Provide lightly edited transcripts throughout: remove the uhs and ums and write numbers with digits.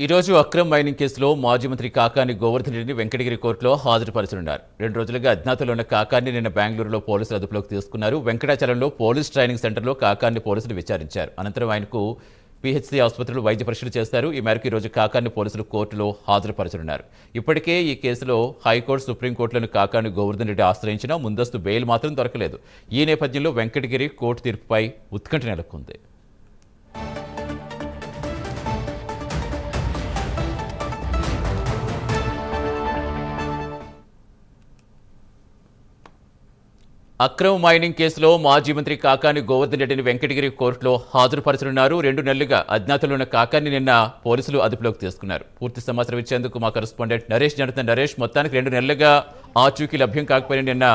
ఈరోజు అక్రమ్ మైనింగ్ కేసులో మాజీ మంత్రి కాకాని గోవర్ధన్ రెడ్డిని వెంకటగిరి కోర్టులో హాజరుపరచనున్నారు. 2 రోజులుగా అజ్ఞాతంలో ఉన్న కాకాని నిన్న బెంగళూరులో పోలీసులు అదుపులోకి తీసుకున్నారు. వెంకటాచలంలో పోలీస్ ట్రైనింగ్ సెంటర్లో కాకాని పోలీసులు విచారించారు. అనంతరం ఆయనకు పీహెచ్సీ ఆసుపత్రిలో వైద్య పరీక్షలు చేస్తారు. ఈ మేరకు ఈరోజు కాకాని పోలీసులు కోర్టులో హాజరుపరచనున్నారు. ఇప్పటికే ఈ కేసులో హైకోర్టు, సుప్రీంకోర్టులను కాకాని గోవర్ధన్ రెడ్డి ఆశ్రయించినా ముందస్తు బెయిల్ మాత్రం దొరకలేదు. ఈ నేపథ్యంలో వెంకటగిరి కోర్టు తీర్పుపై ఉత్కంఠ నెలకొంది. అక్రమ మైనింగ్ కేసులో మాజీ మంత్రి కాకాని గోవర్ధన్ రెడ్డిని వెంకటగిరి కోర్టులో హాజరుపరచనున్నారు. 2 నెలలుగా అజ్ఞాతంలో ఉన్న కాకాని నిన్న పోలీసులు అదుపులోకి తీసుకున్నారు. పూర్తి సమాచారం ఇచ్చేందుకు మా కరెస్పాండెంట్ నరేష్ జరుగుతున్న. నరేష్, మొత్తానికి 2 నెలలుగా ఆచూకీ లభ్యం కాకపోయినా నిన్న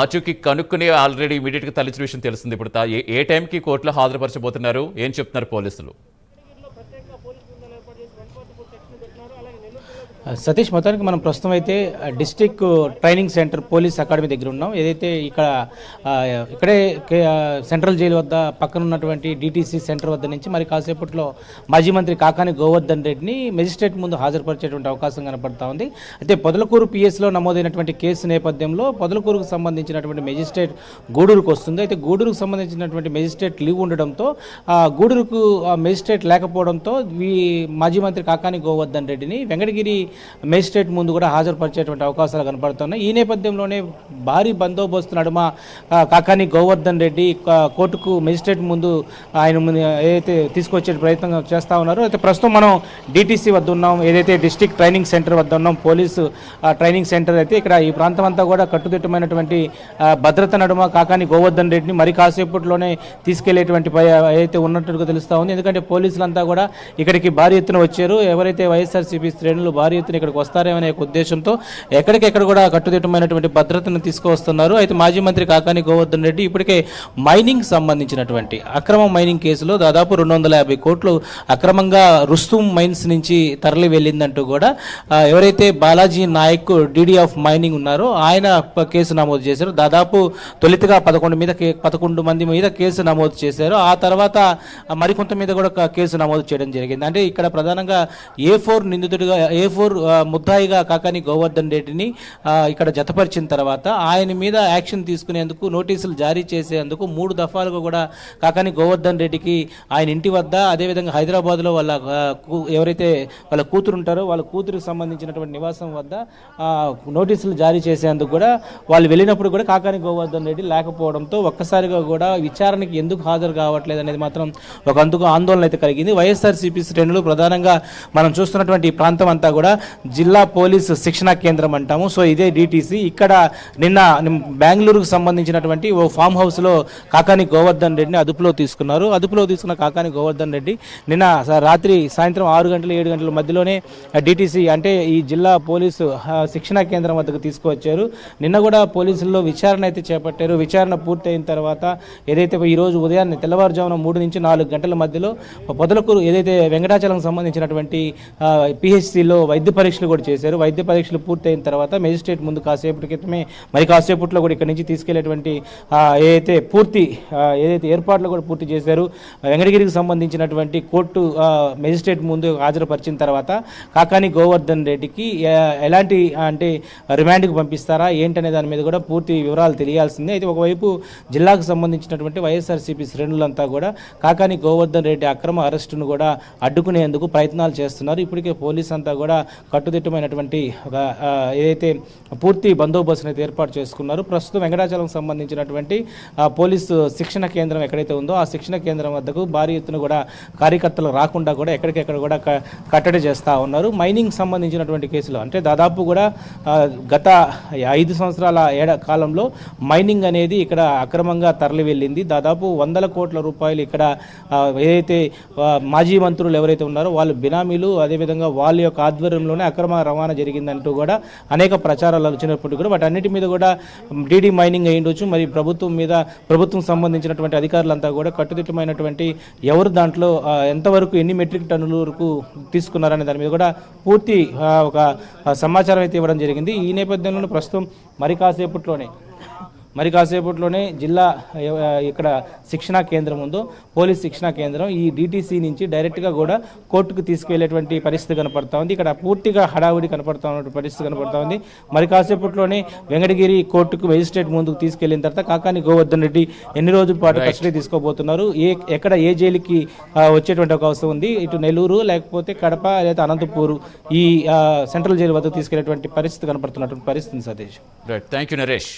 ఆచూకీ కనుక్కుని ఆల్రెడీ ఇమీడియట్గా తల్లించిన విషయం తెలుస్తుంది. ఇప్పుడు ఏ టైంకి కోర్టులో హాజరుపరచబోతున్నారు, ఏం చెప్తున్నారు పోలీసులు? సతీష్, మొత్తానికి మనం ప్రస్తుతం అయితే district training centre police academy దగ్గర ఉన్నాం. ఏదైతే ఇక్కడే సెంట్రల్ జైలు వద్ద పక్కన ఉన్నటువంటి డిటీసీ సెంటర్ వద్ద నుంచి మరి కాసేపట్లో మాజీ మంత్రి కాకాని గోవర్ధన్ రెడ్డిని మెజిస్ట్రేట్ ముందు హాజరుపరిచేటువంటి అవకాశం కనపడతా ఉంది. అయితే పొదలకూరు పిఎస్లో నమోదైనటువంటి కేసు నేపథ్యంలో పొదలకూరుకు సంబంధించినటువంటి మెజిస్ట్రేట్ గూడూరుకు వస్తుంది. అయితే గూడూరుకు సంబంధించినటువంటి మెజిస్ట్రేట్ లీవ్ ఉండడంతో గూడూరుకు మెజిస్ట్రేట్ లేకపోవడంతో మాజీ మంత్రి కాకాని గోవర్ధన్ రెడ్డిని వెంకటగిరి మేజిస్ట్రేట్ ముందు కూడా హాజరుపరిచేటువంటి అవకాశాలు కనపడుతున్నాయి. ఈ నేపథ్యంలోనే భారీ బందోబస్తు నడుమ కాకాని గోవర్ధన్ రెడ్డి కోర్టుకు మేజిస్ట్రేట్ ముందు ఆయన ఏదైతే తీసుకొచ్చే ప్రయత్నం చేస్తూ ఉన్నారు. అయితే ప్రస్తుతం మనం డిటీసీ వద్ద ఉన్నాం, ఏదైతే డిస్ట్రిక్ట్ ట్రైనింగ్ సెంటర్ వద్ద ఉన్నాం, పోలీసు ట్రైనింగ్ సెంటర్. అయితే ఇక్కడ ఈ ప్రాంతం అంతా కూడా కట్టుదిట్టమైనటువంటి భద్రత నడుమ కాకాని గోవర్ధన్ రెడ్డిని మరి కాసేపట్లోనే తీసుకెళ్లేటువంటి ఏదైతే ఉన్నట్టుగా తెలుస్తూ ఉంది. ఎందుకంటే పోలీసులంతా కూడా ఇక్కడికి భారీ ఎత్తున వచ్చారు. ఎవరైతే వైఎస్ఆర్సీపీ శ్రేణులు భారీ ఎత్తున ఇక్కడికి వస్తారేమనే ఉద్దేశంతో ఎక్కడికెక్కడ కూడా కట్టుదిట్టమైనటువంటి భద్రతను తీసుకువస్తున్నారు. అయితే మాజీ మంత్రి కాకాని గోవర్ధన్ రెడ్డి ఇప్పటికే మైనింగ్ సంబంధించినటువంటి అక్రమ మైనింగ్ కేసులో దాదాపు 250 కోట్లు అక్రమంగా రుస్తుం మైన్స్ నుంచి తరలి వెళ్ళిందంటూ కూడా ఎవరైతే Balaji Nayak DD of mining ఉన్నారో ఆయన కేసు నమోదు చేశారు. దాదాపు తొలితగా 11 మంది మీద కేసు నమోదు చేశారు. ఆ తర్వాత మరికొంత మీద కూడా కేసు నమోదు చేయడం జరిగింది. అంటే ఇక్కడ ప్రధానంగా A4 నిందితుడిగా A4 ముద్దాయిగా కాకాని గోవర్ధన్ రెడ్డిని ఇక్కడ జతపరిచిన తర్వాత ఆయన మీద యాక్షన్ తీసుకునేందుకు నోటీసులు జారీ చేసేందుకు 3 దఫాలుగా కూడా కాకాని గోవర్ధన్ రెడ్డికి ఆయన ఇంటి వద్ద, అదేవిధంగా హైదరాబాద్లో ఎవరైతే వాళ్ళ కూతురు ఉంటారో వాళ్ళ కూతురికి సంబంధించినటువంటి నివాసం వద్ద నోటీసులు జారీ చేసేందుకు కూడా వాళ్ళు వెళ్ళినప్పుడు కూడా కాకాని గోవర్ధన్ రెడ్డి లేకపోవడంతో ఒక్కసారిగా కూడా విచారణకి ఎందుకు హాజరు కావట్లేదు అనేది మాత్రం ఒక అందుకు ఆందోళన అయితే కలిగింది. వైఎస్ఆర్సీపీ శ్రేణులు ప్రధానంగా మనం చూస్తున్నటువంటి ఈ ప్రాంతం అంతా కూడా జిల్లా పోలీసు శిక్షణా కేంద్రం అంటాము. సో ఇదే డిటీసీ. ఇక్కడ నిన్న బెంగళూరుకు సంబంధించినటువంటి ఓ ఫామ్ హౌస్లో కాకాని గోవర్ధన్ రెడ్డిని అదుపులో తీసుకున్నారు. అదుపులో తీసుకున్న కాకాని గోవర్ధన్ రెడ్డి నిన్న సాయంత్రం 6 గంటల 7 గంటల మధ్యలోనే డిటీసీ అంటే ఈ జిల్లా పోలీసు శిక్షణా కేంద్రం వద్దకు తీసుకువచ్చారు. నిన్న కూడా పోలీసుల్లో విచారణ అయితే చేపట్టారు. విచారణ పూర్తయిన తర్వాత ఏదైతే ఈరోజు ఉదయాన్నే తెల్లవారుజామున 3 నుంచి 4 గంటల మధ్యలో పొదలకూరు ఏదైతే వెంకటాచలం సంబంధించినటువంటి పిహెచ్సిలో వైద్య పరీక్షలు కూడా చేశారు. వైద్య పరీక్షలు పూర్తయిన తర్వాత మెజిస్ట్రేట్ ముందు కాసేపటి క్రితమే మరి కాసేపట్లో కూడా ఇక్కడ నుంచి తీసుకెళ్లేటువంటి ఏదైతే ఏర్పాట్లు కూడా పూర్తి చేశారు. వెంకటగిరికి సంబంధించినటువంటి కోర్టు మెజిస్ట్రేట్ ముందు హాజరుపరిచిన తర్వాత కాకాని గోవర్ధన్ రెడ్డికి ఎలాంటి అంటే రిమాండ్కి పంపిస్తారా ఏంటనే దాని మీద కూడా పూర్తి వివరాలు తెలియాల్సిందే. అయితే ఒకవైపు జిల్లాకు సంబంధించినటువంటి వైఎస్ఆర్సీపీ శ్రేణులంతా కూడా కాకాని గోవర్ధన్ రెడ్డి అక్రమ అరెస్టును కూడా అడ్డుకునేందుకు ప్రయత్నాలు చేస్తున్నారు. ఇప్పటికే పోలీసు అంతా కూడా కట్టుదిట్టమైనటువంటి ఏదైతే పూర్తి బందోబస్తును అయితే ఏర్పాటు చేసుకున్నారు. ప్రస్తుతం వెంకటాచలం సంబంధించినటువంటి పోలీసు శిక్షణ కేంద్రం ఎక్కడైతే ఉందో ఆ శిక్షణ కేంద్రం వద్దకు భారీ ఎత్తున కూడా కార్యకర్తలు రాకుండా కూడా ఎక్కడికెక్కడ కూడా కట్టడి చేస్తూ ఉన్నారు. మైనింగ్ సంబంధించినటువంటి కేసులు అంటే దాదాపు కూడా గత 5 సంవత్సరాల కాలంలో మైనింగ్ అనేది ఇక్కడ అక్రమంగా తరలి వెళ్ళింది. దాదాపు 100 కోట్ల రూపాయలు ఇక్కడ ఏదైతే మాజీ మంత్రులు ఎవరైతే ఉన్నారో వాళ్ళు బినామీలు, అదేవిధంగా వాళ్ళ యొక్క ఆధ్వర్యంలోనే అక్రమ రవాణా జరిగిందంటూ కూడా అనేక ప్రచారాలు వచ్చినప్పటికీ కూడా వాటన్నిటి మీద కూడా డీడీ మైనింగ్ అయ్యిండొచ్చు. మరి ప్రభుత్వం సంబంధించినటువంటి అధికారులంతా కూడా కట్టుదిట్టమైనటువంటి ఎవరు దాంట్లో ఎంతవరకు ఎన్ని మెట్రిక్ టన్నుల వరకు తీసుకున్నారనే దాని మీద కూడా పూర్తి ఒక సమాచారం అయితే ఇవ్వడం జరిగింది. ఈ నేపథ్యంలో ప్రస్తుతం మరి కాసేపట్లోనే మరి కాసేపట్లోనే జిల్లా ఇక్కడ శిక్షణా కేంద్రం ఉందో పోలీస్ శిక్షణా కేంద్రం ఈ డిటిసి నుంచి డైరెక్ట్గా కూడా కోర్టుకు తీసుకువెళ్ళేటువంటి పరిస్థితి కనపడతా ఉంది. ఇక్కడ పూర్తిగా హడావుడి కనపడతా ఉన్న పరిస్థితి కనపడతా ఉంది. మరి కాసేపట్లోనే వెంకటగిరి కోర్టుకు మేజిస్ట్రేట్ ముందుకు తీసుకెళ్లిన తర్వాత కాకాని గోవర్ధన్ రెడ్డి ఎన్ని రోజుల పాటు కస్టడీ తీసుకోబోతున్నారు, ఎక్కడ ఏ జైలుకి వచ్చేటువంటి అవకాశం ఉంది, ఇటు నెల్లూరు లేకపోతే కడప లేదా అనంతపూర్ ఈ సెంట్రల్ జైలు వద్దకు తీసుకెళ్లేటువంటి పరిస్థితి కనపడుతున్నటువంటి పరిస్థితి Satish. Right, thank you Naresh.